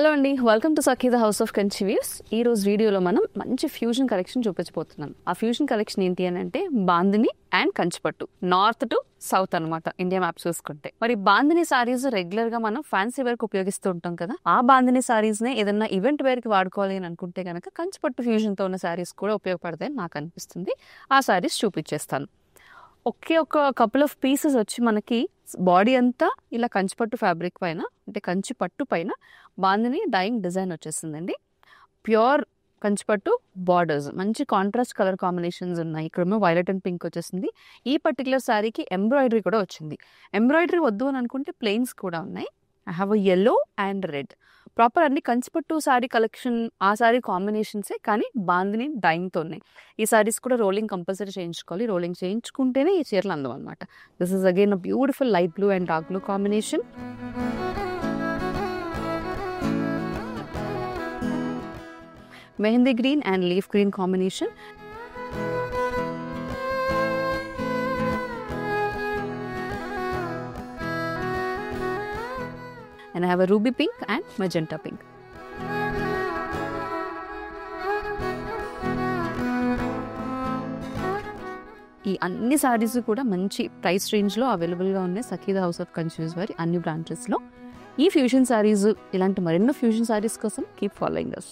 Hello అండి, welcome to Sakhi the house of Kanchi views. ఈ రోజు వీడియోలో మనం మంచి ఫ్యూజన్ కలెక్షన్ చూపించబోతున్నాం. ఆ ఫ్యూజన్ కలెక్షన్ ఏంటి అని అంటే bandhani and Kanchipattu, north to south అనమాట. ఇండియా మ్యాప్ చూసుకుంటే మరి బాందిని సారీస్ రెగ్యులర్ గా మనం ఫ్యాన్సీ వేర్ కి ఉపయోగిస్తూ ఉంటాం కదా. ఆ బాందిని సారీస్ నే ఏదైనా ఈవెంట్ వేర్ కి వాడుకోవాలి అని అనుకుంటే కనుక కంచిపట్టు ఫ్యూజన్ తో ఉన్న సారీస్ కూడా ఉపయోగపడతాయని నాకు అనిపిస్తుంది. ఆ సారీస్ చూపించేస్తాను. ఒకే ఒక కపుల్ ఆఫ్ పీసెస్ వచ్చి మనకి బాడీ అంతా ఇలా కంచిపట్టు ఫ్యాబ్రిక్ పైన అంటే కంచిపట్టు పైన బాందిని డైయింగ్ డిజైన్ వచ్చేసిందండి. ప్యూర్ కంచిపట్టు బార్డర్స్, మంచి కాంట్రాస్ట్ కలర్ కాంబినేషన్స్ ఉన్నాయి. ఇక్కడేమో వైలెట్ అండ్ పింక్ వచ్చేసింది. ఈ పర్టికులర్ శారీకి ఎంబ్రాయిడరీ కూడా వచ్చింది. ఎంబ్రాయిడరీ వద్దు అని అనుకుంటే ప్లెయిన్స్ కూడా ఉన్నాయి. I have a yellow and red. Proper అన్ని కంచిపట్టు శారీ కలెక్షన్, ఆ శారీ కాంబినేషన్సే, కానీ బాందిని డైయింగ్తో ఉన్నాయి. ఈ శారీస్ కూడా రోలింగ్ కంపల్సరీ చేయించుకోవాలి. రోలింగ్ చేయించుకుంటేనే ఈ చీరలు అందం అనమాట. This is again a beautiful light blue and dark blue combination. Mehndi green and leaf green combination. And I have a ruby pink and magenta pink. ఈ అన్ని సారీస్ కూడా మంచి ప్రైస్ రేంజ్లో అవైలబుల్గా ఉన్నాయి సఖీ ద హౌస్ ఆఫ్ కంచి వారి అన్ని బ్రాంచెస్లో. ఈ ఫ్యూజన్ సారీస్, ఇలాంటి మరెన్నో ఫ్యూజన్ సారీస్ కోసం కీప్ ఫాలోయింగ్ us.